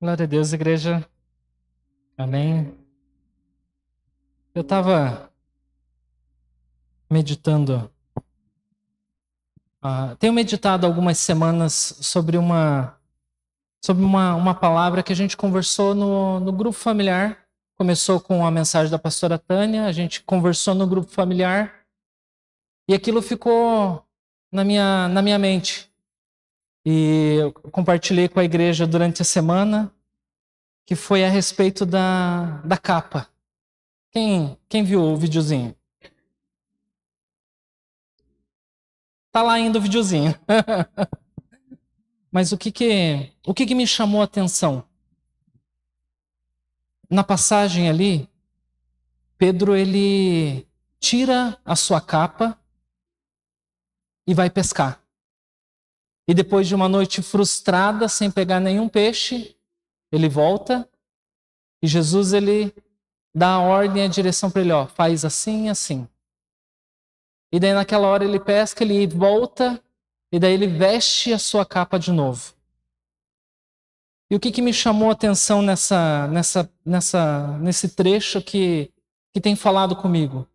Glória a Deus, igreja. Amém. Eu estava meditando, tenho meditado algumas semanas sobre uma palavra que a gente conversou no grupo familiar. Começou com a mensagem da pastora Tânia, a gente conversou no grupo familiar e aquilo ficou na minha mente. E eu compartilhei com a igreja durante a semana, que foi a respeito da capa. Quem viu o videozinho? Tá lá ainda o videozinho. Mas o que me chamou a atenção? Na passagem ali, Pedro ele tira a sua capa e vai pescar. E depois de uma noite frustrada, sem pegar nenhum peixe, ele volta e Jesus ele dá a ordem e a direção para ele, ó, faz assim e assim. E daí naquela hora ele pesca, ele volta e daí ele veste a sua capa de novo. E o que me chamou a atenção nesse trecho que tem falado comigo?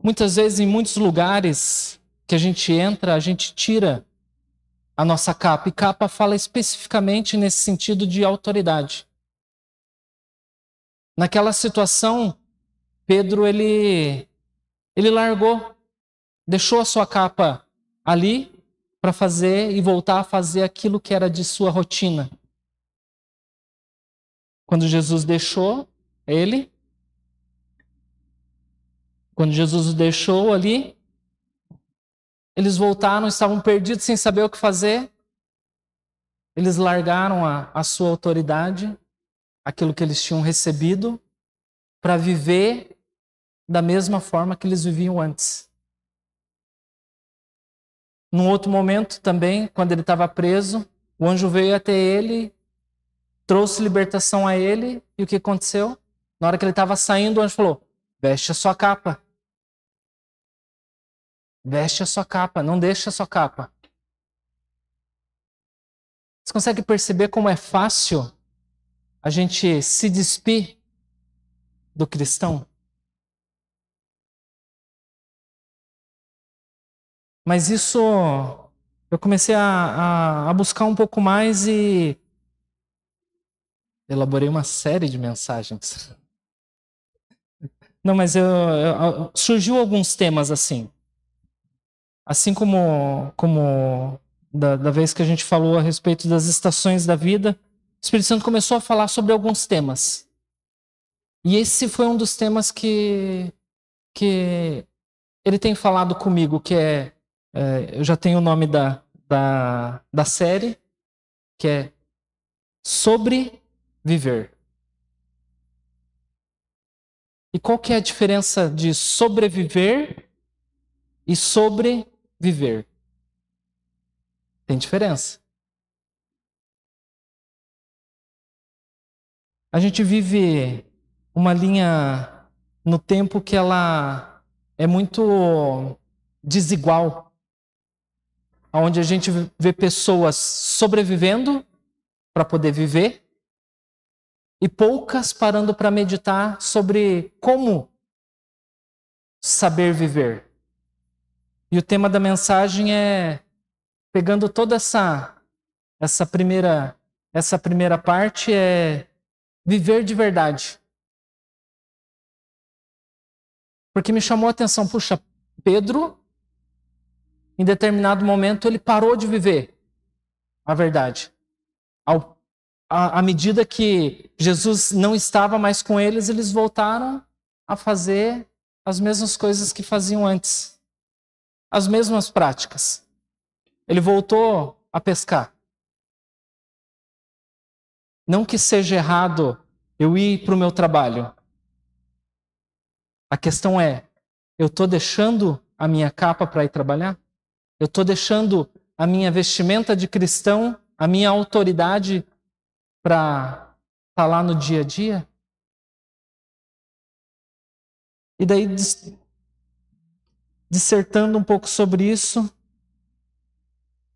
Muitas vezes, em muitos lugares que a gente entra, a gente tira a nossa capa. E capa fala especificamente nesse sentido de autoridade. Naquela situação, Pedro, ele largou, deixou a sua capa ali para fazer e voltar a fazer aquilo que era de sua rotina. Quando Jesus deixou ele, quando Jesus o deixou ali, eles voltaram, estavam perdidos sem saber o que fazer. Eles largaram a sua autoridade, aquilo que eles tinham recebido, para viver da mesma forma que eles viviam antes. Num outro momento também, quando ele estava preso, o anjo veio até ele, trouxe libertação a ele, e o que aconteceu? Na hora que ele estava saindo, o anjo falou, veste a sua capa. Veste a sua capa, não deixe a sua capa. Você consegue perceber como é fácil a gente se despir do cristão? Mas isso, eu comecei a buscar um pouco mais e elaborei uma série de mensagens. Não, mas surgiu alguns temas assim. Assim como da vez que a gente falou a respeito das estações da vida, o Espírito Santo começou a falar sobre alguns temas. E esse foi um dos temas que ele tem falado comigo, que eu já tenho o nome da série, que é Sobre Viver. E qual que é a diferença de sobreviver e sobreviver? Tem diferença. A gente vive uma linha no tempo que ela é muito desigual, onde a gente vê pessoas sobrevivendo para poder viver e poucas parando para meditar sobre como saber viver. E o tema da mensagem é pegando toda essa primeira parte é viver de verdade. Porque me chamou a atenção, puxa, Pedro, em determinado momento, ele parou de viver a verdade. À medida que Jesus não estava mais com eles, eles voltaram a fazer as mesmas coisas que faziam antes. As mesmas práticas. Ele voltou a pescar. Não que seja errado eu ir para o meu trabalho. A questão é, eu estou deixando a minha capa para ir trabalhar? Eu estou deixando a minha vestimenta de cristão, a minha autoridade para estar lá no dia a dia? E daí, dissertando um pouco sobre isso,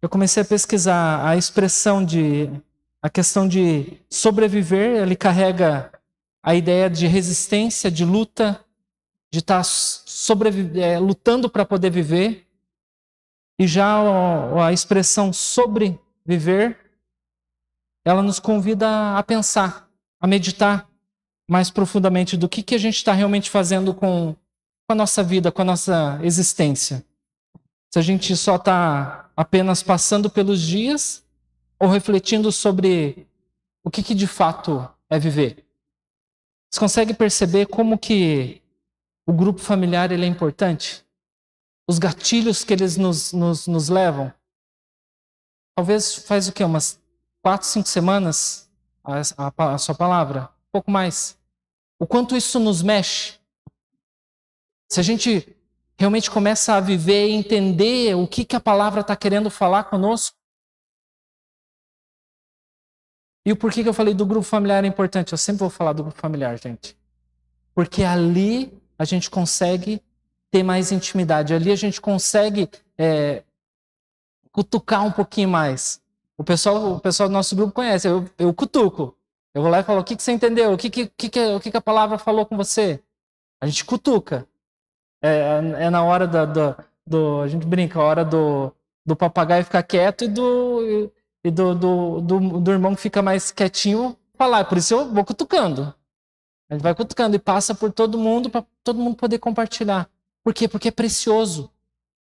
eu comecei a pesquisar a expressão de A questão de sobreviver, ele carrega a ideia de resistência, de luta, de estar lutando para poder viver. E já a expressão sobreviver, ela nos convida a pensar, a meditar mais profundamente do que a gente está realmente fazendo com a nossa vida, com a nossa existência. Se a gente só está apenas passando pelos dias ou refletindo sobre o que de fato é viver. Você consegue perceber como que o grupo familiar ele é importante? Os gatilhos que eles nos levam? Talvez faz o quê? Umas 4, 5 semanas a sua palavra? Um pouco mais. O quanto isso nos mexe? Se a gente realmente começa a viver e entender o que a palavra está querendo falar conosco. E o porquê que eu falei do grupo familiar é importante? Eu sempre vou falar do grupo familiar, gente. Porque ali a gente consegue ter mais intimidade. Ali a gente consegue cutucar um pouquinho mais. O pessoal do nosso grupo conhece. Eu cutuco. Eu vou lá e falo, o que você entendeu? O que a palavra falou com você? A gente cutuca. É na hora a gente brinca, a hora do papagaio ficar quieto e do irmão que fica mais quietinho falar. Por isso eu vou cutucando. A gente vai cutucando e passa por todo mundo para todo mundo poder compartilhar. Por quê? Porque é precioso.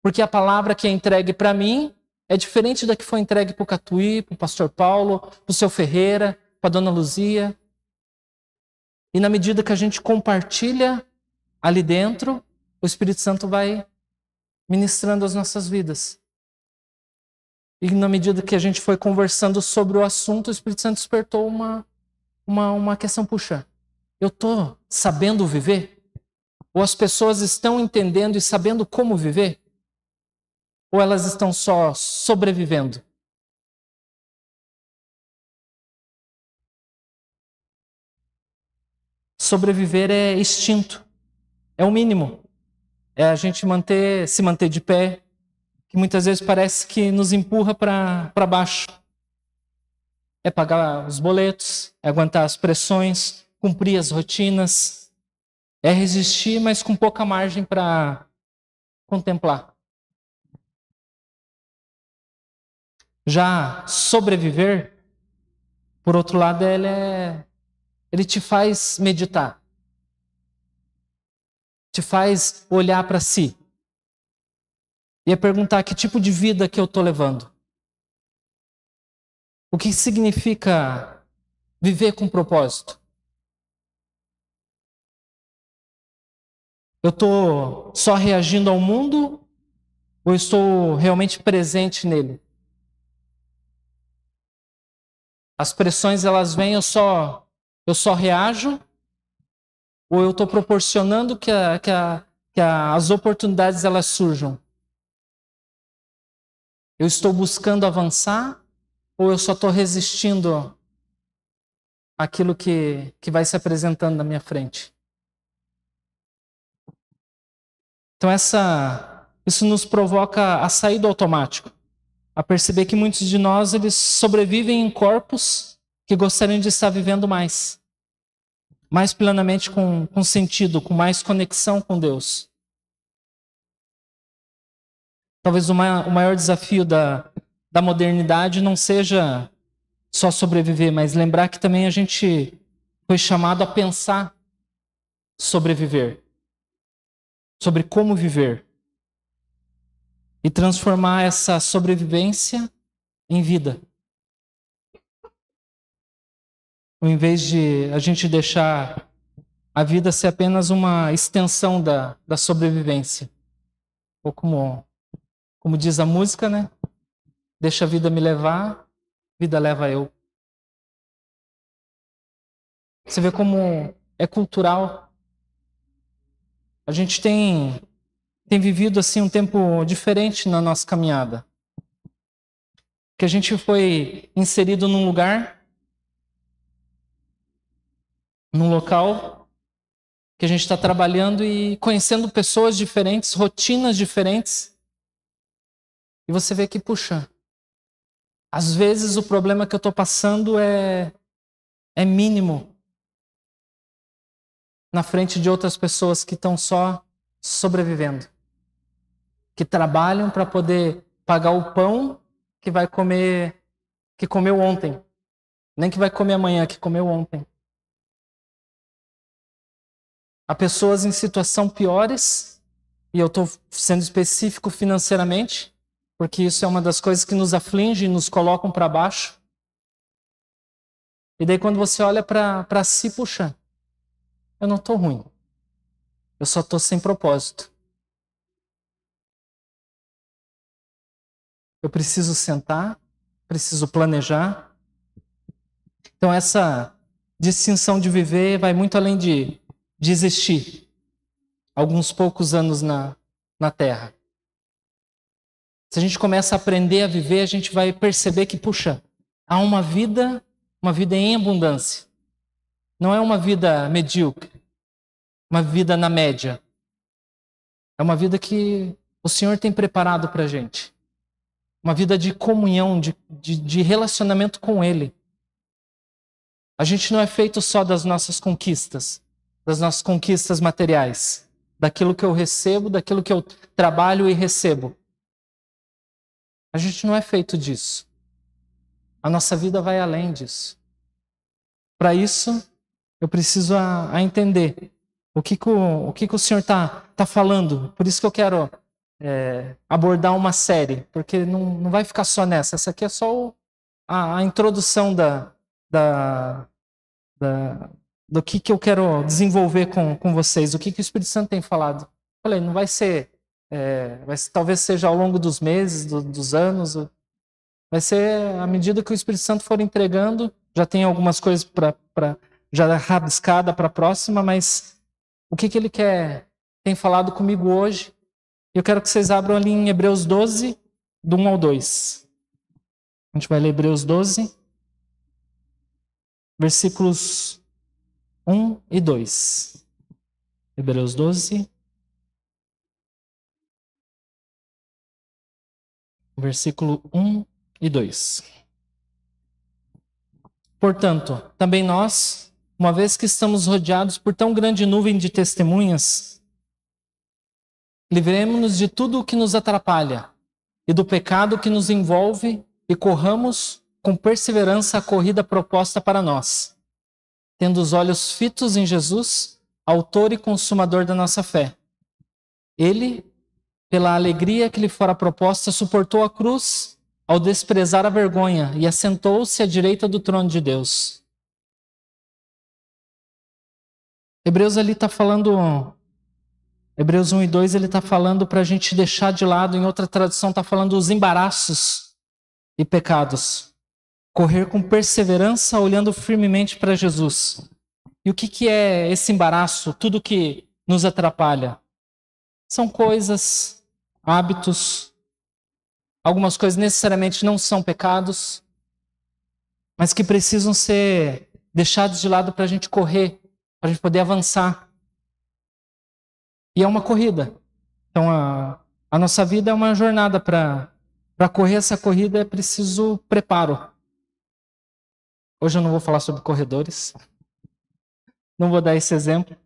Porque a palavra que é entregue para mim é diferente da que foi entregue para o Catuí, para o pastor Paulo, para o seu Ferreira, para a dona Luzia. E na medida que a gente compartilha ali dentro, o Espírito Santo vai ministrando as nossas vidas. E na medida que a gente foi conversando sobre o assunto, o Espírito Santo despertou uma questão, puxa, eu estou sabendo viver? Ou as pessoas estão entendendo e sabendo como viver? Ou elas estão só sobrevivendo? Sobreviver é instinto, é o mínimo. É a gente se manter de pé, que muitas vezes parece que nos empurra para baixo. É pagar os boletos, é aguentar as pressões, cumprir as rotinas, é resistir, mas com pouca margem para contemplar. Já sobreviver, por outro lado, ele te faz meditar, te faz olhar para si e perguntar que tipo de vida que eu estou levando. O que significa viver com propósito? Eu estou só reagindo ao mundo ou estou realmente presente nele? As pressões elas vêm, eu só reajo ou eu estou proporcionando que as oportunidades elas surjam? Eu estou buscando avançar ou eu só estou resistindo àquilo que vai se apresentando na minha frente? Então isso nos provoca a sair do automático, a perceber que muitos de nós eles sobrevivem em corpos que gostariam de estar vivendo mais plenamente com sentido, com mais conexão com Deus. Talvez o maior desafio da modernidade não seja só sobreviver, mas lembrar que também a gente foi chamado a pensar sobreviver, sobre como viver e transformar essa sobrevivência em vida. Ao invés de a gente deixar a vida ser apenas uma extensão da sobrevivência. Ou como diz a música, né? Deixa a vida me levar, vida leva eu. Você vê como é cultural. A gente tem vivido assim um tempo diferente na nossa caminhada. Que a gente foi inserido num lugar, num local, que a gente está trabalhando e conhecendo pessoas diferentes, rotinas diferentes. E você vê que, puxa, Às vezes o problema que eu estou passando é mínimo na frente de outras pessoas que estão só sobrevivendo, que trabalham para poder pagar o pão que vai comer, que comeu ontem, nem que vai comer amanhã, que comeu ontem. Há pessoas em situação piores, e eu estou sendo específico financeiramente, porque isso é uma das coisas que nos aflige e nos colocam para baixo. E daí quando você olha para si, puxa, eu não estou ruim, eu só estou sem propósito. Eu preciso sentar, preciso planejar. Então essa distinção de viver vai muito além de existir alguns poucos anos na Terra. Se a gente começa a aprender a viver, a gente vai perceber que, puxa, há uma vida em abundância. Não é uma vida medíocre, uma vida na média. É uma vida que o Senhor tem preparado para a gente. Uma vida de comunhão, de relacionamento com Ele. A gente não é feito só das nossas conquistas materiais, daquilo que eu recebo, daquilo que eu trabalho e recebo. A gente não é feito disso. A nossa vida vai além disso. Para isso, eu preciso entender o que o Senhor está falando. Por isso que eu quero abordar uma série, porque não vai ficar só nessa. Essa aqui é só a introdução do que eu quero desenvolver com vocês, o que o Espírito Santo tem falado. Falei, não vai ser, talvez seja ao longo dos meses, dos anos, vai ser à medida que o Espírito Santo for entregando. Já tem algumas coisas já rabiscada para a próxima, mas o que ele tem falado comigo hoje. Eu quero que vocês abram ali em Hebreus 12, do 1 ao 2. A gente vai ler Hebreus 12, versículos 1 e 2. Hebreus 12, versículo 1 e 2. Portanto, também nós, uma vez que estamos rodeados por tão grande nuvem de testemunhas, livremo-nos de tudo o que nos atrapalha e do pecado que nos envolve e corramos com perseverança a corrida proposta para nós, tendo os olhos fitos em Jesus, autor e consumador da nossa fé. Ele, pela alegria que lhe fora proposta, suportou a cruz ao desprezar a vergonha e assentou-se à direita do trono de Deus. Hebreus ali está falando, Hebreus 1 e 2, ele está falando para a gente deixar de lado, em outra tradução está falando os embaraços e pecados. Correr com perseverança, olhando firmemente para Jesus. E o que é esse embaraço? Tudo que nos atrapalha. São coisas, hábitos. Algumas coisas necessariamente não são pecados, mas que precisam ser deixados de lado para a gente correr, para a gente poder avançar. E é uma corrida. Então a nossa vida é uma jornada. Para correr essa corrida é preciso preparo. Hoje eu não vou falar sobre corredores, não vou dar esse exemplo,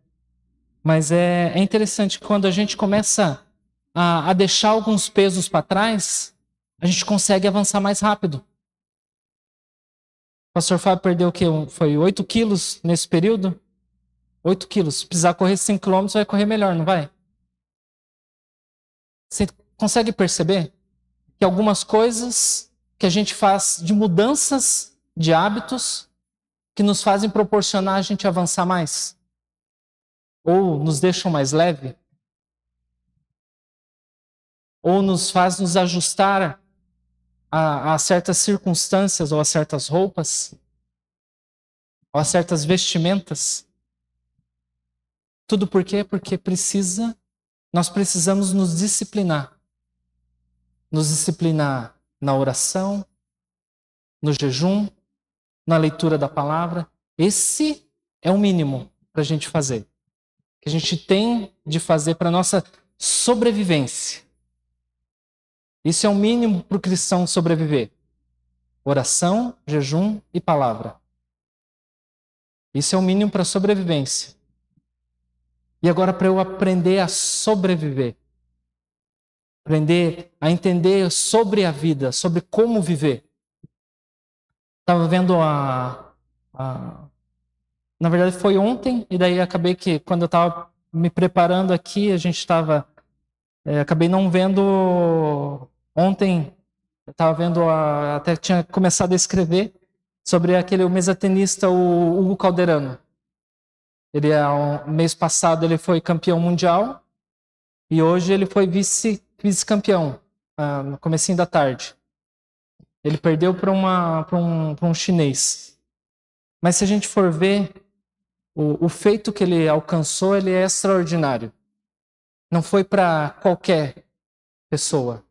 mas é interessante que quando a gente começa a deixar alguns pesos para trás, a gente consegue avançar mais rápido. O pastor Fábio perdeu o quê? Foi 8 quilos nesse período? 8 quilos. Se precisar correr 5 quilômetros, vai correr melhor, não vai? Você consegue perceber que algumas coisas que a gente faz de mudanças de hábitos que nos fazem proporcionar a gente avançar mais? Ou nos deixam mais leve? Ou nos faz nos ajustar a certas circunstâncias, ou a certas roupas, ou a certas vestimentas? Tudo por quê? Porque nós precisamos nos disciplinar. Nos disciplinar na oração, no jejum, na leitura da palavra. Esse é o mínimo para a gente fazer. Que a gente tem de fazer para a nossa sobrevivência. Isso é o mínimo para o cristão sobreviver. Oração, jejum e palavra. Isso é o mínimo para sobrevivência. E agora para eu aprender a sobreviver. Aprender a entender sobre a vida, sobre como viver. Estava vendo na verdade foi ontem, e daí acabei que quando eu estava me preparando aqui, a gente estava... acabei não vendo ontem, eu estava vendo, até tinha começado a escrever sobre o mesatenista, o Hugo Calderano. Ele, mês passado, ele foi campeão mundial e hoje ele foi vice-campeão, no comecinho da tarde. Ele perdeu para um chinês. Mas se a gente for ver, o feito que ele alcançou, ele é extraordinário. Não foi para qualquer pessoa.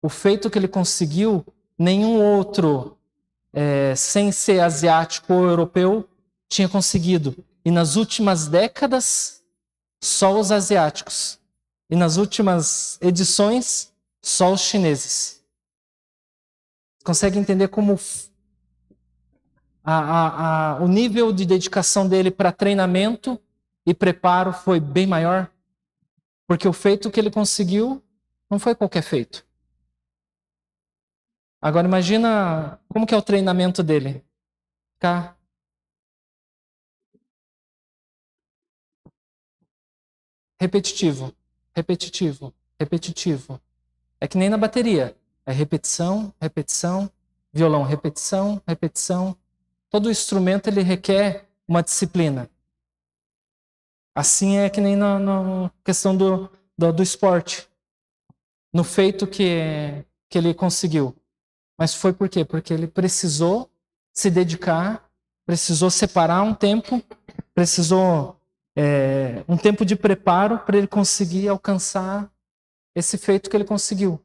O feito que ele conseguiu, nenhum outro, sem ser asiático ou europeu, tinha conseguido. E nas últimas décadas, só os asiáticos. E nas últimas edições, só os chineses. Consegue entender como o nível de dedicação dele para treinamento e preparo foi bem maior? Porque o feito que ele conseguiu não foi qualquer feito. Agora imagina como que é o treinamento dele. Ficar repetitivo, repetitivo, repetitivo. É que nem na bateria. É repetição, repetição, violão, repetição, repetição. Todo instrumento ele requer uma disciplina. Assim é que nem na questão do esporte. No feito que ele conseguiu. Mas foi por quê? Porque ele precisou se dedicar, precisou separar um tempo, precisou um tempo de preparo para ele conseguir alcançar esse feito que ele conseguiu.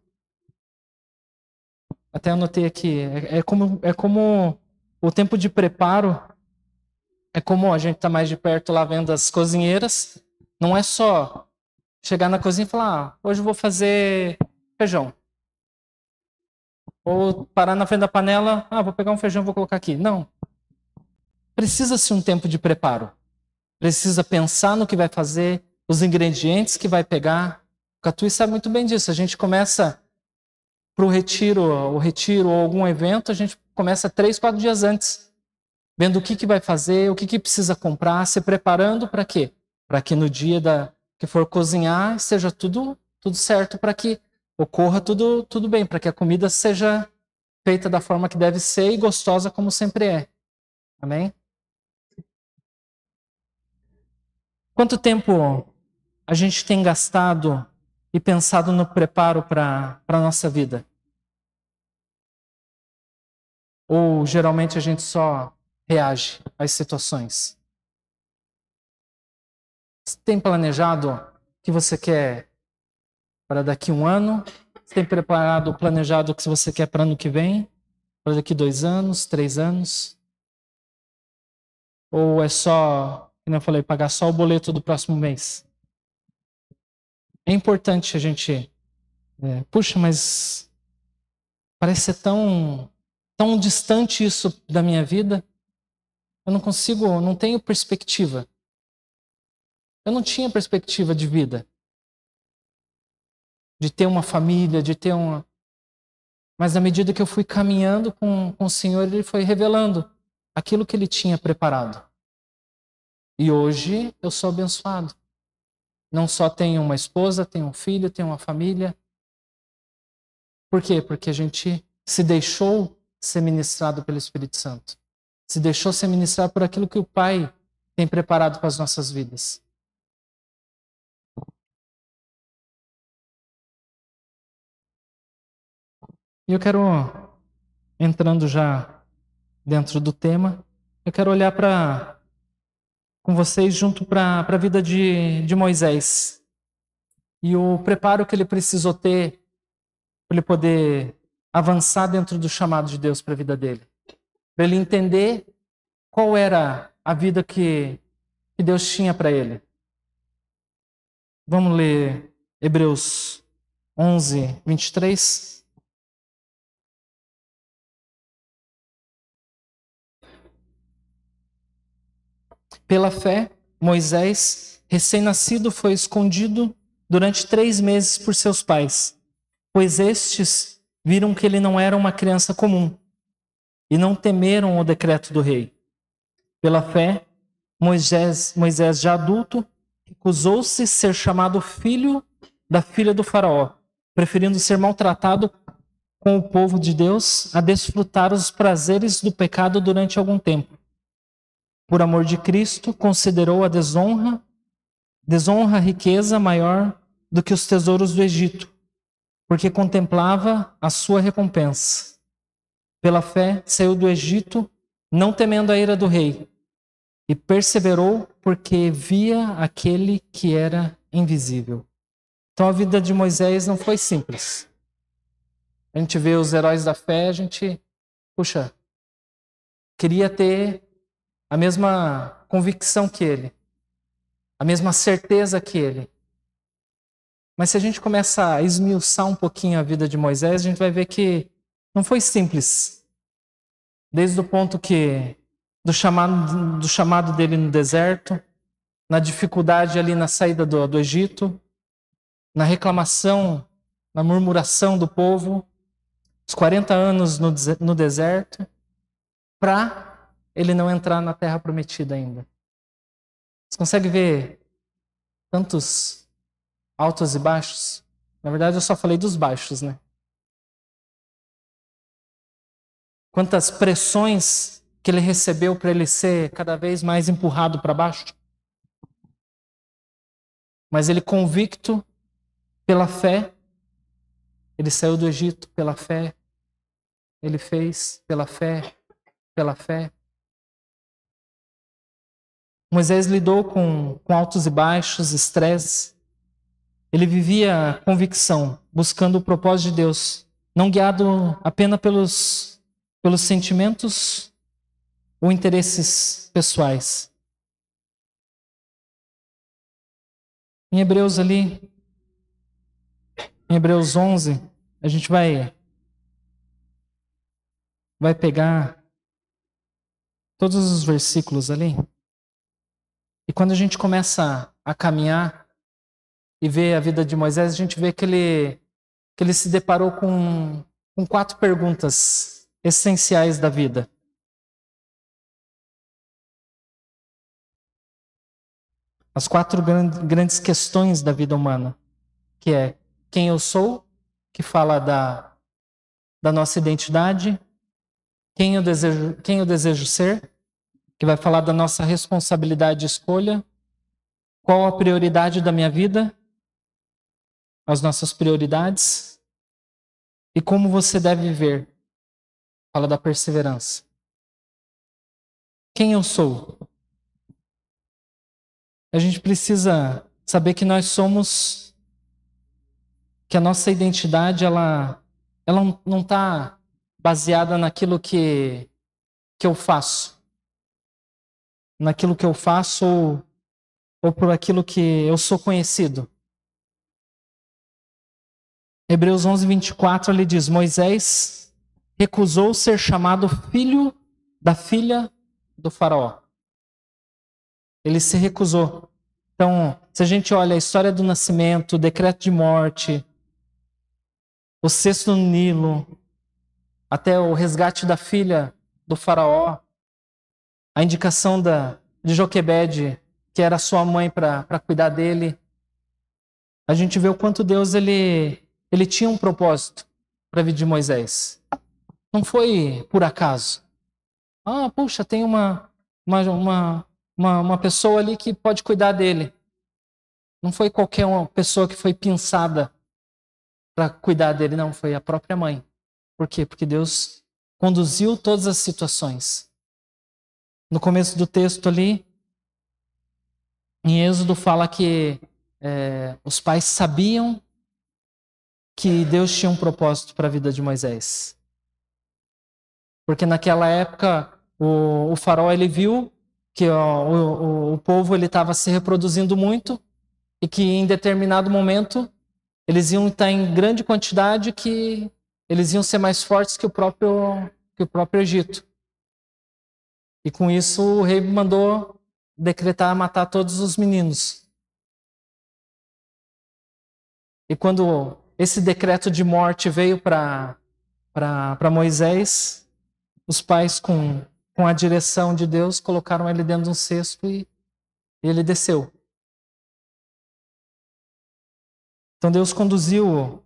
Até anotei aqui, é como o tempo de preparo, é como a gente está mais de perto lá vendo as cozinheiras, não é só chegar na cozinha e falar, hoje eu vou fazer feijão. Ou parar na frente da panela, vou pegar um feijão e vou colocar aqui. Não. Precisa-se um tempo de preparo. Precisa pensar no que vai fazer, os ingredientes que vai pegar. O Catuí sabe muito bem disso. A gente começa para o retiro ou algum evento, a gente começa 3, 4 dias antes, vendo o que vai fazer, o que precisa comprar, se preparando para quê? Para que no dia que for cozinhar, seja tudo certo, para que ocorra tudo bem, para que a comida seja feita da forma que deve ser e gostosa como sempre é. Amém? Quanto tempo a gente tem gastado e pensado no preparo para a nossa vida? Ou geralmente a gente só reage às situações? Você tem planejado o que você quer para daqui a um ano? Você tem planejado o que você quer para ano que vem? Para daqui 2 anos, 3 anos? Ou é só, como eu falei, pagar só o boleto do próximo mês? É importante a gente... puxa, mas parece ser tão distante isso da minha vida. Eu não consigo, não tenho perspectiva. Eu não tinha perspectiva de vida. De ter uma família, de ter uma... Mas à medida que eu fui caminhando com o Senhor, Ele foi revelando aquilo que Ele tinha preparado. E hoje eu sou abençoado. Não só tenho uma esposa, tenho um filho, tenho uma família. Por quê? Porque a gente se deixou ser ministrado pelo Espírito Santo. Se deixou ser ministrado por aquilo que o Pai tem preparado para as nossas vidas. E eu quero, entrando já dentro do tema, eu quero olhar com vocês junto para a vida de Moisés. E o preparo que ele precisou ter para ele poder avançar dentro do chamado de Deus para a vida dele. Para ele entender qual era a vida que Deus tinha para ele. Vamos ler Hebreus 11, 23. Pela fé, Moisés, recém-nascido, foi escondido durante 3 meses por seus pais, pois estes viram que ele não era uma criança comum e não temeram o decreto do rei. Pela fé, Moisés já adulto, recusou-se ser chamado filho da filha do faraó, preferindo ser maltratado com o povo de Deus a desfrutar os prazeres do pecado durante algum tempo. Por amor de Cristo, considerou a desonra a riqueza maior do que os tesouros do Egito, porque contemplava a sua recompensa. Pela fé, saiu do Egito, não temendo a ira do rei, e perseverou porque via aquele que era invisível. Então a vida de Moisés não foi simples. A gente vê os heróis da fé, a gente, puxa, queria ter a mesma convicção que ele, a mesma certeza que ele. Mas se a gente começa a esmiuçar um pouquinho a vida de Moisés, a gente vai ver que não foi simples. Desde o ponto que do chamado dele no deserto, na dificuldade ali na saída do Egito, na reclamação, na murmuração do povo, os 40 anos no deserto, para ele não entrar na terra prometida ainda. Você consegue ver tantos altos e baixos? Na verdade, eu só falei dos baixos, né? Quantas pressões que ele recebeu para ele ser cada vez mais empurrado para baixo. Mas ele, convicto pela fé, ele saiu do Egito pela fé, ele fez pela fé, pela fé. Moisés lidou com altos e baixos, estresse. Ele vivia a convicção, buscando o propósito de Deus, não guiado apenas pelos sentimentos ou interesses pessoais. Em Hebreus 11, a gente vai pegar todos os versículos ali. E quando a gente começa a caminhar e ver a vida de Moisés, a gente vê que ele se deparou com 4 perguntas essenciais da vida. As 4 grandes questões da vida humana, que é quem eu sou, que fala da nossa identidade, quem eu desejo ser, que vai falar da nossa responsabilidade e escolha, qual a prioridade da minha vida, as nossas prioridades, e como você deve viver, fala da perseverança. Quem eu sou? A gente precisa saber que nós somos, que a nossa identidade ela não está baseada naquilo que eu faço. Naquilo que eu faço ou por aquilo que eu sou conhecido. Hebreus 11, 24, ele diz, Moisés recusou ser chamado filho da filha do faraó. Ele se recusou. Então, se a gente olha a história do nascimento, o decreto de morte, o cesto no Nilo, até o resgate da filha do faraó, a indicação de Joquebede, que era sua mãe para cuidar dele, a gente vê o quanto Deus ele tinha um propósito para a vida de Moisés. Não foi por acaso. Puxa, tem uma pessoa ali que pode cuidar dele. Não foi qualquer uma pessoa que foi pensada para cuidar dele, não. Foi a própria mãe. Por quê? Porque Deus conduziu todas as situações. No começo do texto ali, em Êxodo, fala que os pais sabiam que Deus tinha um propósito para a vida de Moisés. Porque naquela época, o faraó ele viu que o povo estava se reproduzindo muito e que em determinado momento eles iam estar em grande quantidade, que eles iam ser mais fortes que o próprio Egito. E com isso o rei mandou decretar matar todos os meninos. E quando esse decreto de morte veio para Moisés, os pais, com a direção de Deus, colocaram ele dentro de um cesto e ele desceu. Então Deus conduziu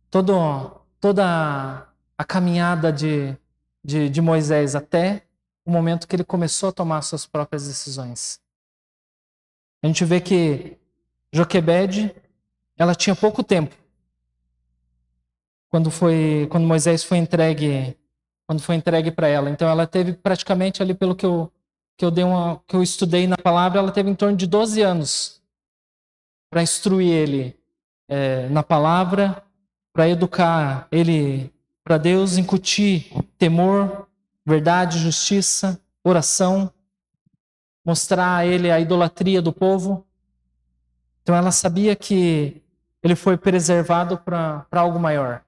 toda a caminhada de Moisés até o momento que ele começou a tomar suas próprias decisões. A gente vê que Joquebede, ela tinha pouco tempo quando Moisés foi entregue para ela. Então ela teve praticamente ali, pelo que eu estudei na palavra, ela teve em torno de 12 anos para instruir ele na palavra, para educar ele para Deus, incutir temor, verdade, justiça, oração, mostrar a ele a idolatria do povo. Então ela sabia que ele foi preservado para algo maior.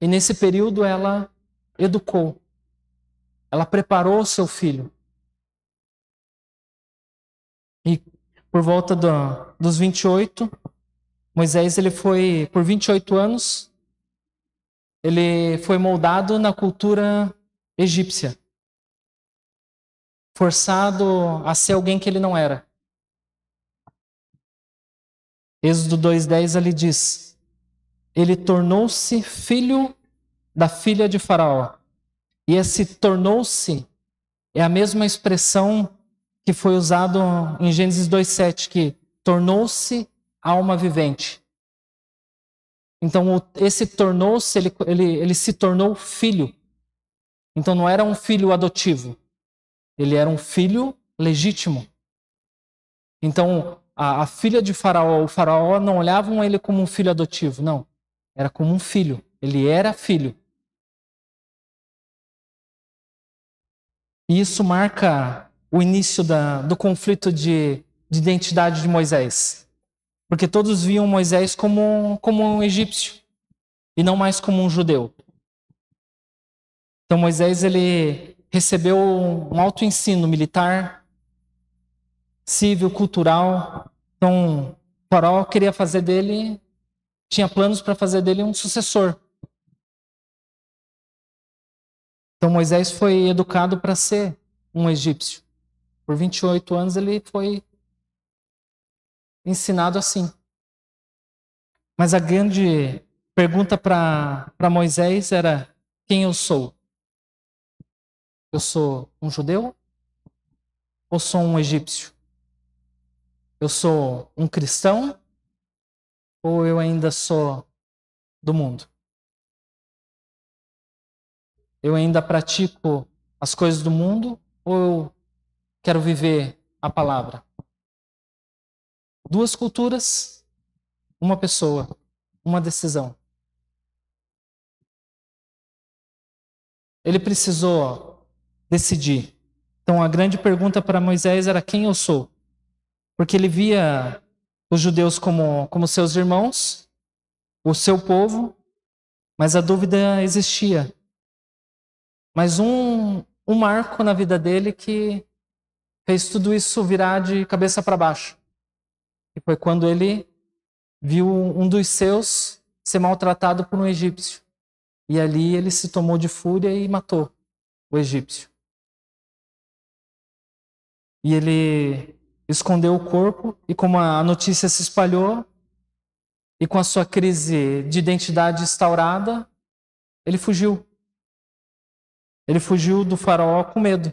E nesse período ela educou, ela preparou o seu filho. E por volta dos 28, Moisés, por 28 anos, ele foi moldado na cultura egípcia, forçado a ser alguém que ele não era. Êxodo 2:10 ali diz: ele tornou-se filho da filha de Faraó. E esse tornou-se é a mesma expressão que foi usado em Gênesis 2:7, que tornou-se alma vivente. Então, esse tornou-se, ele se tornou filho. Então, não era um filho adotivo. Ele era um filho legítimo. Então, a filha de Faraó, o Faraó não olhavam ele como um filho adotivo, não. Era como um filho. Ele era filho. E isso marca o início do conflito de identidade de Moisés. Porque todos viam Moisés como um egípcio e não mais como um judeu. Então Moisés, ele recebeu um alto ensino militar, civil, cultural. Então o Faraó queria fazer dele, tinha planos para fazer dele um sucessor. Então Moisés foi educado para ser um egípcio. Por 28 anos ele foi ensinado assim. Mas a grande pergunta para Moisés era: quem eu sou? Eu sou um judeu ou sou um egípcio? Eu sou um cristão ou eu ainda sou do mundo? Eu ainda pratico as coisas do mundo ou eu quero viver a palavra? Duas culturas, uma pessoa, uma decisão. Ele precisou decidir. Então a grande pergunta para Moisés era: quem eu sou? Porque ele via os judeus como seus irmãos, o seu povo, mas a dúvida existia. Mas um marco na vida dele que fez tudo isso virar de cabeça para baixo. E foi quando ele viu um dos seus ser maltratado por um egípcio. E ali ele se tomou de fúria e matou o egípcio. E ele escondeu o corpo, e como a notícia se espalhou, e com a sua crise de identidade instaurada, ele fugiu. Ele fugiu do Faraó com medo.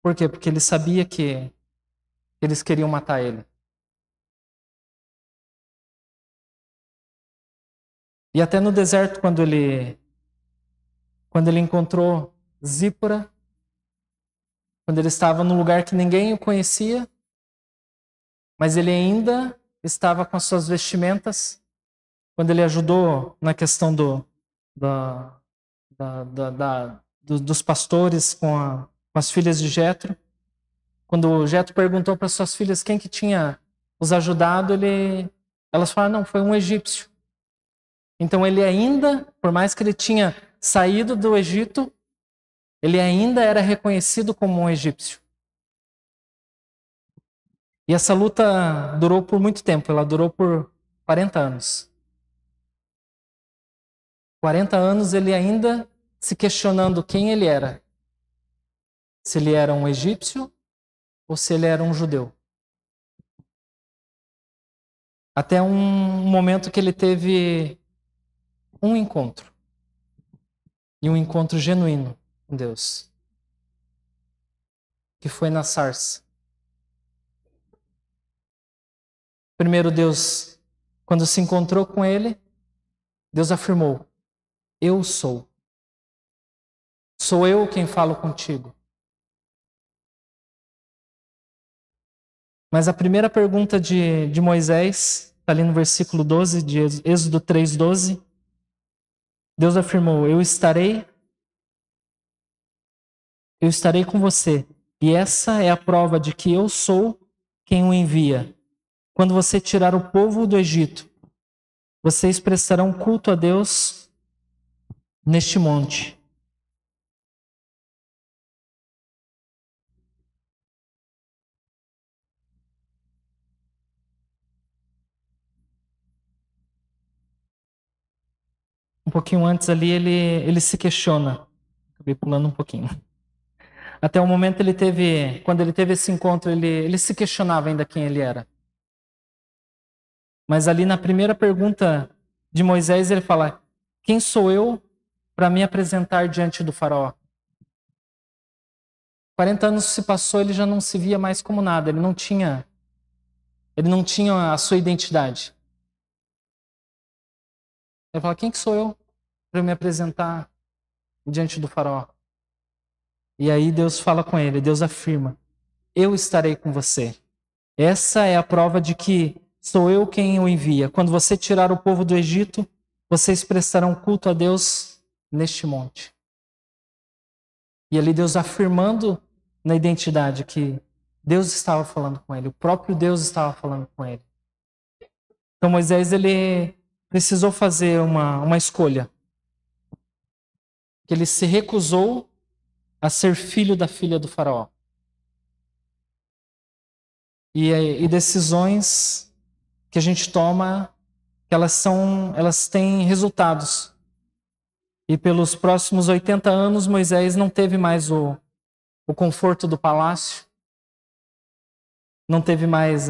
Por quê? Porque ele sabia que eles queriam matar ele. E até no deserto, quando ele encontrou Zípora, quando ele estava num lugar que ninguém o conhecia, mas ele ainda estava com as suas vestimentas, quando ele ajudou na questão dos pastores com as filhas de Jetro. Quando Jetro perguntou para suas filhas quem que tinha os ajudado, elas falaram: não, foi um egípcio. Então ele ainda, por mais que ele tinha saído do Egito, ele ainda era reconhecido como um egípcio. E essa luta durou por muito tempo, ela durou por 40 anos. 40 anos ele ainda se questionando quem ele era. Se ele era um egípcio ou se ele era um judeu. Até um momento que ele teve um encontro. E um encontro genuíno com Deus. Que foi na sarça. Primeiro Deus, quando se encontrou com ele, Deus afirmou: eu sou. Sou eu quem falo contigo. Mas a primeira pergunta de Moisés, está ali no versículo 12, de Êxodo 3:12. Deus afirmou: eu estarei com você. E essa é a prova de que eu sou quem o envia. Quando você tirar o povo do Egito, vocês prestarão culto a Deus neste monte. Um pouquinho antes ali, ele se questiona. Acabei pulando um pouquinho. Até o momento quando ele teve esse encontro, ele se questionava ainda quem ele era. Mas ali na primeira pergunta de Moisés, ele fala: quem sou eu para me apresentar diante do faraó? 40 anos se passou, ele já não se via mais como nada, ele não tinha a sua identidade. Ele fala: quem que sou eu para me apresentar diante do faraó? E aí Deus fala com ele, Deus afirma: eu estarei com você. Essa é a prova de que sou eu quem o envia. Quando você tirar o povo do Egito, vocês prestarão culto a Deus neste monte. E ali Deus afirmando na identidade que Deus estava falando com ele, o próprio Deus estava falando com ele. Então Moisés, ele precisou fazer uma escolha. Que ele se recusou a ser filho da filha do faraó. E decisões que a gente toma, que elas têm resultados. E pelos próximos 80 anos, Moisés não teve mais o conforto do palácio, não teve mais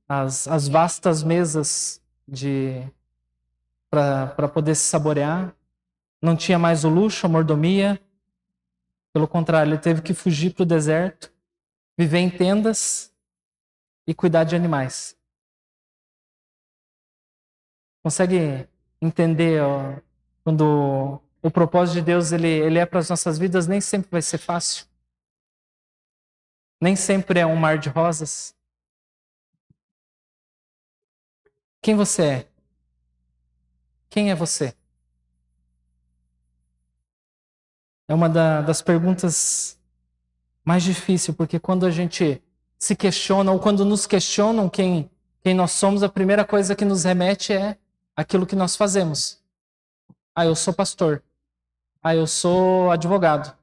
as vastas mesas para poder se saborear, não tinha mais o luxo, a mordomia. Pelo contrário, ele teve que fugir para o deserto, viver em tendas e cuidar de animais. Consegue entender quando o propósito de Deus ele é para as nossas vidas, nem sempre vai ser fácil. Nem sempre é um mar de rosas. Quem você é? Quem é você? É uma das perguntas mais difíceis, porque quando a gente se questiona, ou quando nos questionam quem nós somos, a primeira coisa que nos remete é aquilo que nós fazemos. Ah, eu sou pastor. Ah, eu sou advogado.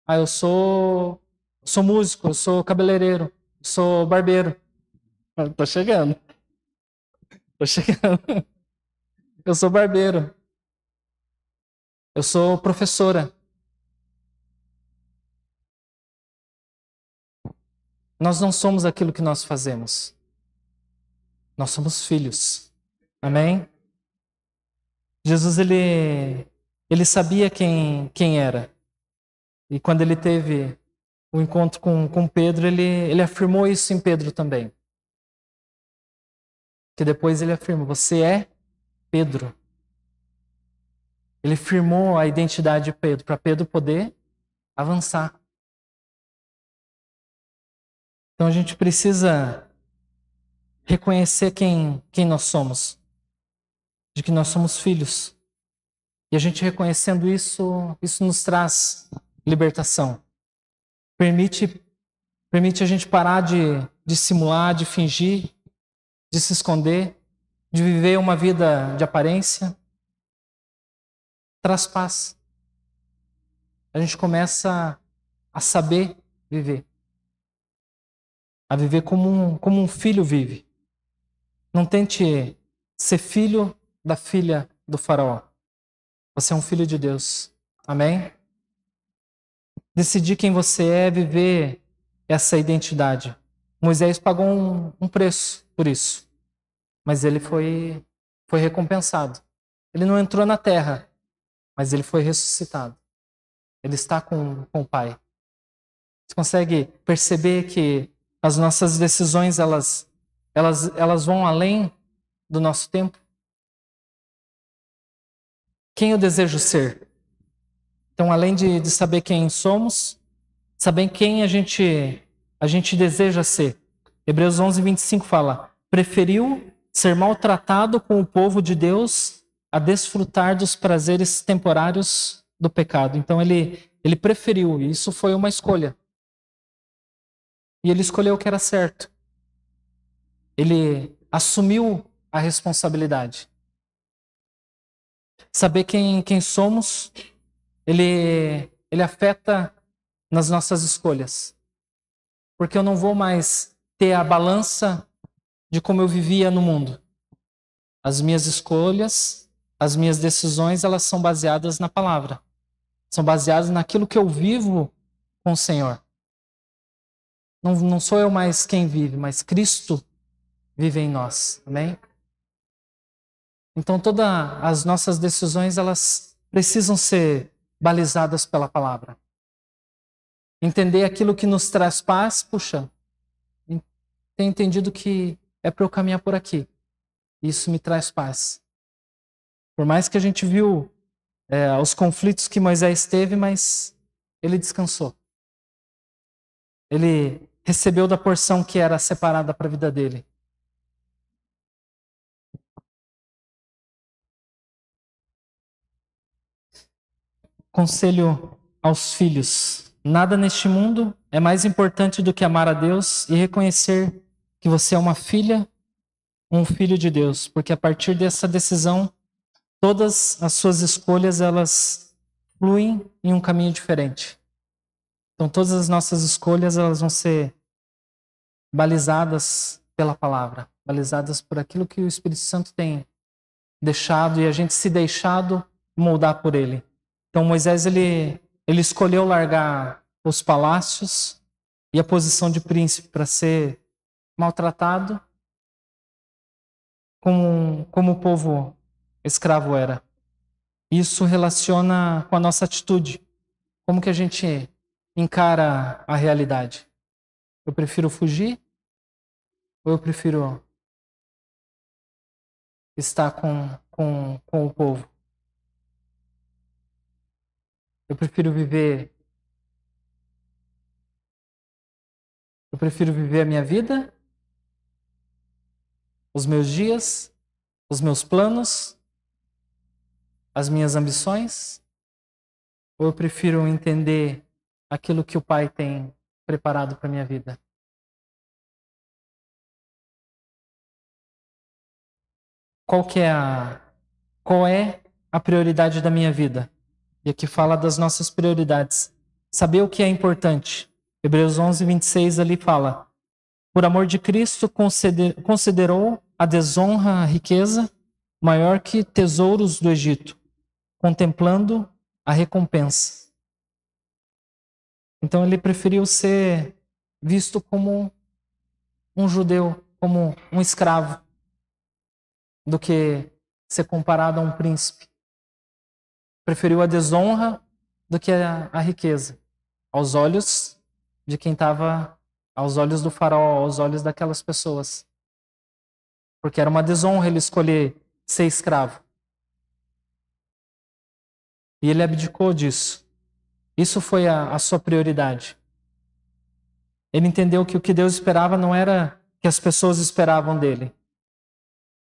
Ah, eu sou músico, eu sou cabeleireiro, eu sou barbeiro. Tô chegando. Tô chegando. Eu sou barbeiro. Eu sou professora. Nós não somos aquilo que nós fazemos. Nós somos filhos. Amém? Jesus, ele sabia quem era. E quando ele teve o encontro com Pedro, ele afirmou isso em Pedro também. Que depois ele afirma: você é Pedro. Ele firmou a identidade de Pedro, para Pedro poder avançar. Então a gente precisa reconhecer quem nós somos. De que nós somos filhos. E a gente reconhecendo isso nos traz libertação. Permite a gente parar de simular, de fingir, de se esconder, de viver uma vida de aparência. Traz paz. a gente começa a saber viver. A viver como um filho vive. Não tente ser filho da filha do faraó. Você é um filho de Deus. Amém? Decidir quem você é, viver essa identidade. Moisés pagou um preço por isso. Mas ele foi recompensado. Ele não entrou na terra, mas ele foi ressuscitado. Ele está com o Pai. Você consegue perceber que as nossas decisões, elas vão além do nosso tempo? Quem eu desejo ser? Então, além de saber quem somos, saber quem a gente deseja ser. Hebreus 11:25 fala: preferiu ser maltratado com o povo de Deus a desfrutar dos prazeres temporários do pecado. Então ele preferiu, e isso foi uma escolha. E ele escolheu o que era certo. Ele assumiu a responsabilidade. Saber quem somos, ele afeta nas nossas escolhas. Porque eu não vou mais ter a balança de como eu vivia no mundo. As minhas escolhas, as minhas decisões, elas são baseadas na palavra. São baseadas naquilo que eu vivo com o Senhor. Não sou eu mais quem vive, mas Cristo vive em nós. Amém? Então todas as nossas decisões, elas precisam ser balizadas pela palavra. Entender aquilo que nos traz paz, puxa, tenho entendido que é para eu caminhar por aqui. Isso me traz paz. Por mais que a gente viu os conflitos que Moisés teve, mas ele descansou. Ele recebeu da porção que era separada para a vida dele. Conselho aos filhos: nada neste mundo é mais importante do que amar a Deus e reconhecer que você é uma filha, um filho de Deus, porque a partir dessa decisão, todas as suas escolhas, elas fluem em um caminho diferente. Então todas as nossas escolhas, elas vão ser balizadas pela palavra, balizadas por aquilo que o Espírito Santo tem deixado e a gente se deixado moldar por ele. Então Moisés, ele escolheu largar os palácios e a posição de príncipe para ser maltratado como o povo escravo era. Isso relaciona com a nossa atitude. Como que a gente encara a realidade? Eu prefiro fugir ou eu prefiro estar com o povo? Eu prefiro viver a minha vida, os meus dias, os meus planos, as minhas ambições? Ou eu prefiro entender aquilo que o Pai tem preparado para a minha vida? Qual é a prioridade da minha vida? E aqui fala das nossas prioridades. Saber o que é importante. Hebreus 11:26 ali fala: por amor de Cristo considerou a desonra, a riqueza, maior que tesouros do Egito, contemplando a recompensa. Então ele preferiu ser visto como um judeu, como um escravo, do que ser comparado a um príncipe. Preferiu a desonra do que a riqueza, aos olhos de quem estava, aos olhos do faraó, aos olhos daquelas pessoas. Porque era uma desonra ele escolher ser escravo. E ele abdicou disso. Isso foi a sua prioridade. Ele entendeu que o que Deus esperava não era que as pessoas esperavam dele.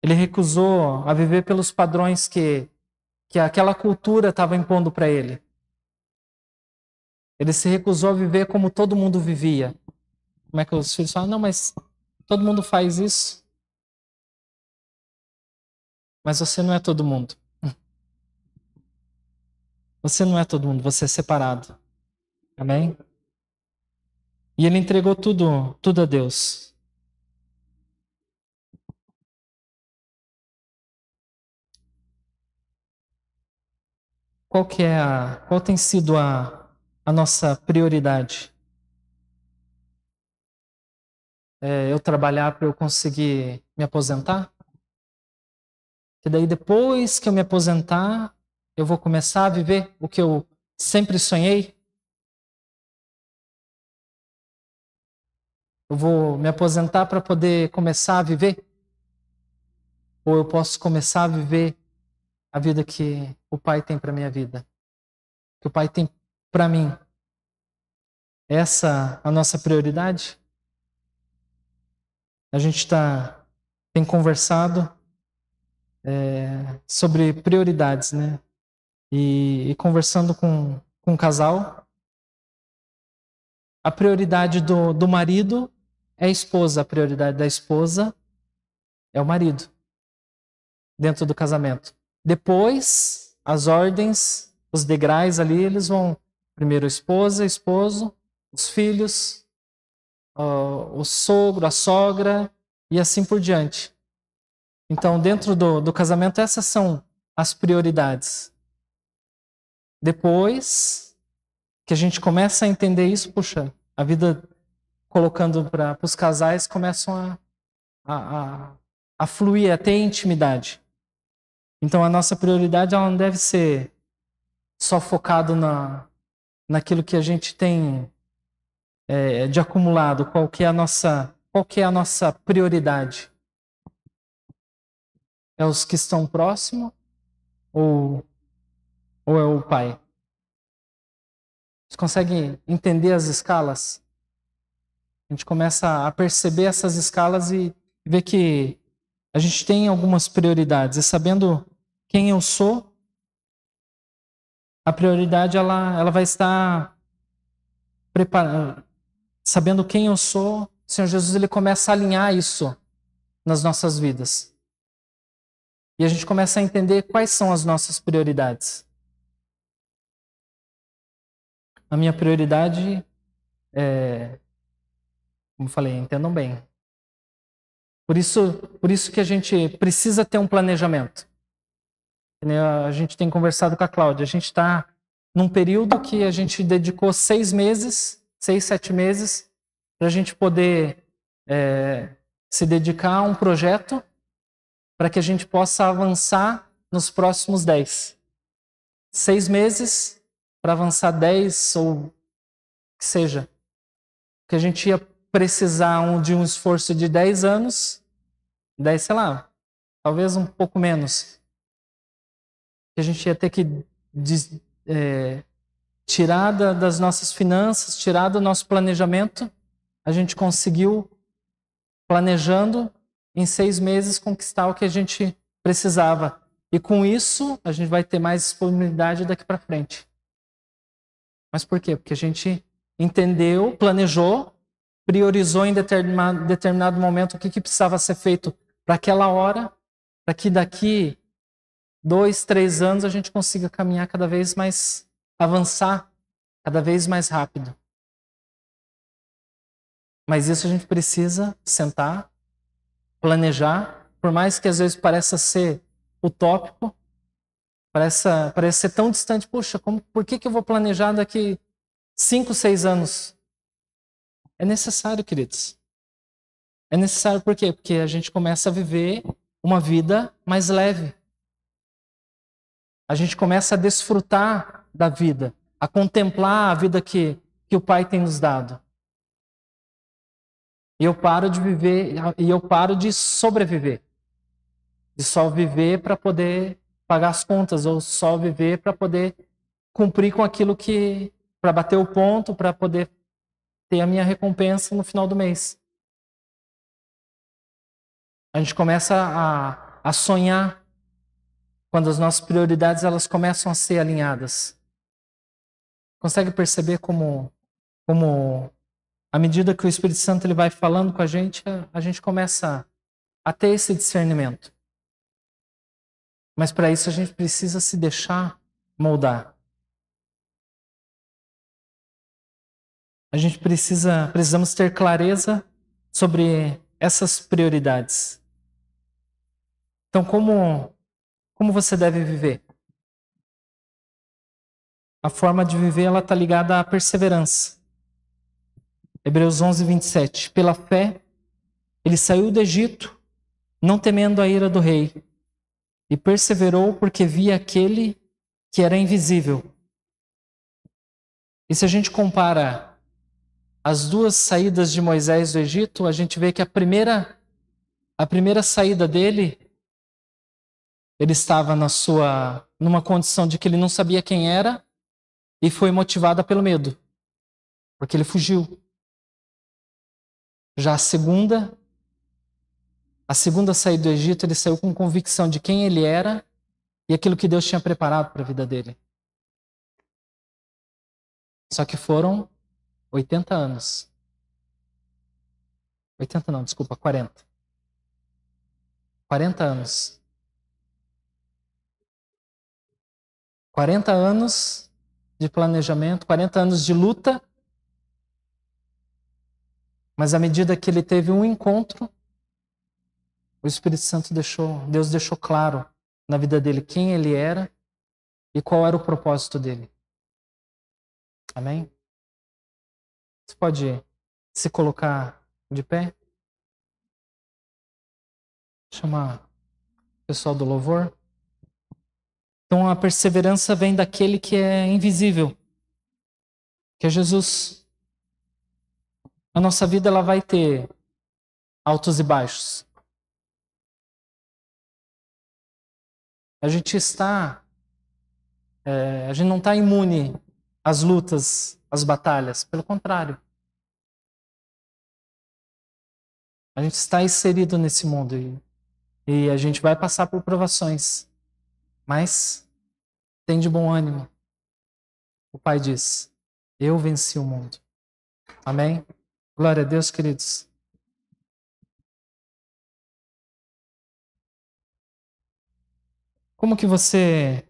Ele recusou a viver pelos padrões que aquela cultura estava impondo para ele. Ele se recusou a viver como todo mundo vivia. Como é que os filhos falam? Não, mas todo mundo faz isso. Mas você não é todo mundo. Você não é todo mundo, você é separado. Amém? E ele entregou tudo a Deus. Qual tem sido a nossa prioridade? Eu trabalhar para eu conseguir me aposentar? E daí depois que eu me aposentar, eu vou começar a viver o que eu sempre sonhei? Eu vou me aposentar para poder começar a viver? Ou eu posso começar a viver a vida que o Pai tem para minha vida? Que o Pai tem para mim? Essa a nossa prioridade? A gente tem conversado sobre prioridades, né? E conversando com um casal, a prioridade do marido é a esposa, a prioridade da esposa é o marido, dentro do casamento. Depois, as ordens, os degraus ali, eles vão primeiro a esposa, esposo, os filhos, o sogro, a sogra e assim por diante. Então, dentro do casamento, essas são as prioridades. Depois que a gente começa a entender isso, puxa, a vida colocando para os casais começam a fluir, a ter intimidade. Então, a nossa prioridade ela não deve ser só focado naquilo que a gente tem de acumulado. Qual que é a nossa prioridade? É os que estão próximos ou é o Pai? Você consegue entender as escalas? A gente começa a perceber essas escalas e ver que a gente tem algumas prioridades. E sabendo quem eu sou, a prioridade ela vai estar preparada. Sabendo quem eu sou, o Senhor Jesus ele começa a alinhar isso nas nossas vidas. E a gente começa a entender quais são as nossas prioridades. A minha prioridade é, como eu falei, entendam bem. Por isso que a gente precisa ter um planejamento. A gente tem conversado com a Cláudia. A gente está num período que a gente dedicou 6 meses, 6, 7 meses, para a gente poder se dedicar a um projeto para que a gente possa avançar nos próximos 10. 6 meses para avançar 10 ou que seja. Que a gente ia precisar de um esforço de 10 anos, 10, sei lá, talvez um pouco menos. Que a gente ia ter que tirar das nossas finanças, tirar do nosso planejamento. A gente conseguiu, planejando, em 6 meses, conquistar o que a gente precisava. E com isso, a gente vai ter mais disponibilidade daqui para frente. Mas por quê? Porque a gente entendeu, planejou, priorizou em determinado momento o que precisava ser feito para aquela hora, para que daqui 2, 3 anos a gente consiga caminhar cada vez mais, avançar cada vez mais rápido. Mas isso a gente precisa sentar, planejar, por mais que às vezes pareça ser utópico, parece ser tão distante. Puxa, por que eu vou planejar daqui 5, 6 anos? É necessário, queridos. É necessário por quê? Porque a gente começa a viver uma vida mais leve. A gente começa a desfrutar da vida, a contemplar a vida que o Pai tem nos dado. E eu paro de viver, e eu paro de sobreviver. De só viver para poder pagar as contas, ou só viver para poder cumprir com aquilo para bater o ponto, para poder ter a minha recompensa no final do mês. A gente começa a sonhar quando as nossas prioridades elas começam a ser alinhadas. Consegue perceber como à medida que o Espírito Santo ele vai falando com a gente começa a ter esse discernimento. Mas para isso a gente precisa se deixar moldar. precisamos ter clareza sobre essas prioridades. Então, como você deve viver? A forma de viver ela está ligada à perseverança. Hebreus 11, 27. Pela fé, ele saiu do Egito, não temendo a ira do rei, e perseverou porque via aquele que era invisível. E se a gente compara as duas saídas de Moisés do Egito, a gente vê que a primeira saída dele, ele estava numa condição de que ele não sabia quem era e foi motivada pelo medo, porque ele fugiu. Já a segunda saída do Egito, ele saiu com convicção de quem ele era e aquilo que Deus tinha preparado para a vida dele. Só que foram 80 anos. 80 não, desculpa, 40. 40 anos. 40 anos de planejamento, 40 anos de luta. Mas à medida que ele teve um encontro, o Espírito Santo Deus deixou claro na vida dele quem ele era e qual era o propósito dele. Amém? Você pode se colocar de pé? Chamar o pessoal do louvor. Então a perseverança vem daquele que é invisível, que é Jesus. A nossa vida ela vai ter altos e baixos. A gente não está imune às lutas, às batalhas. Pelo contrário. A gente está inserido nesse mundo e a gente vai passar por provações. Mas tem de bom ânimo. O Pai diz, eu venci o mundo. Amém? Glória a Deus, queridos. Como que você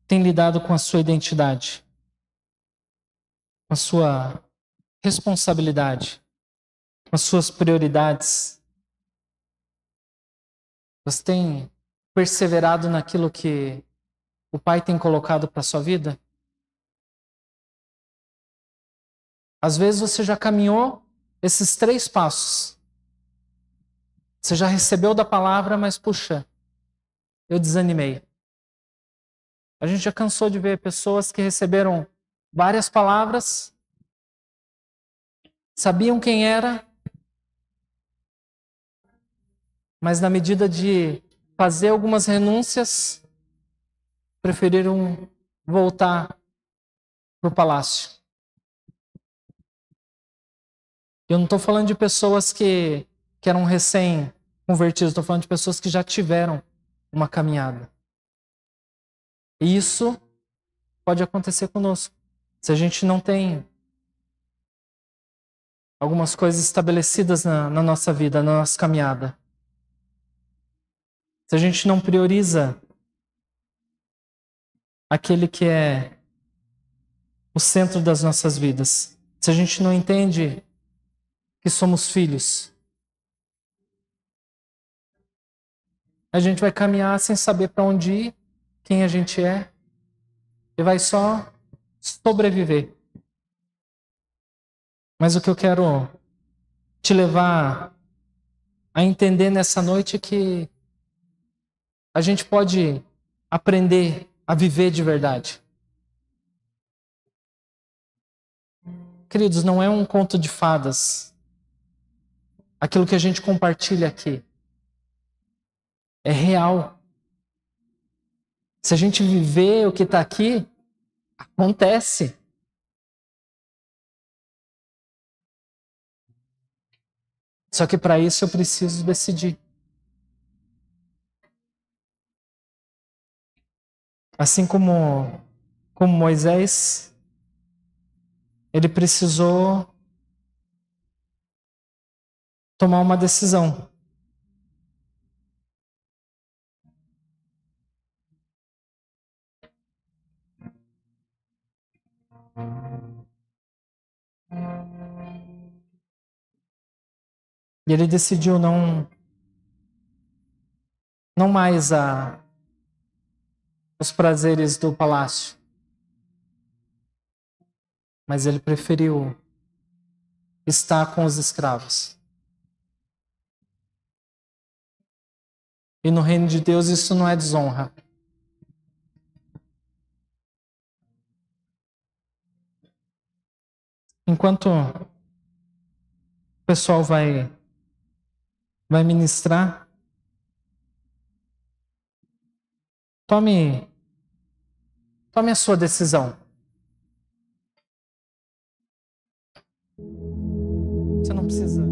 tem lidado com a sua identidade? Com a sua responsabilidade? Com as suas prioridades? Você tem perseverado naquilo que o Pai tem colocado para a sua vida? Às vezes você já caminhou esses 3 passos. Você já recebeu da palavra, mas puxa, eu desanimei. A gente já cansou de ver pessoas que receberam várias palavras, sabiam quem era, mas na medida de fazer algumas renúncias, preferiram voltar para o palácio. Eu não estou falando de pessoas que eram recém-convertidas, estou falando de pessoas que já tiveram uma caminhada. E isso pode acontecer conosco. Se a gente não tem algumas coisas estabelecidas na nossa vida, na nossa caminhada. Se a gente não prioriza aquele que é o centro das nossas vidas. Se a gente não entende que somos filhos, a gente vai caminhar sem saber para onde ir, quem a gente é, e vai só sobreviver. Mas o que eu quero te levar a entender nessa noite é que a gente pode aprender a viver de verdade. Queridos, não é um conto de fadas. Aquilo que a gente compartilha aqui é real. Se a gente viver o que está aqui, acontece. Só que para isso eu preciso decidir. Assim como Moisés, ele precisou tomar uma decisão. E ele decidiu não mais os prazeres do palácio, mas ele preferiu estar com os escravos. E no reino de Deus isso não é desonra. Enquanto o pessoal vai ministrar, tome a sua decisão. Você não precisa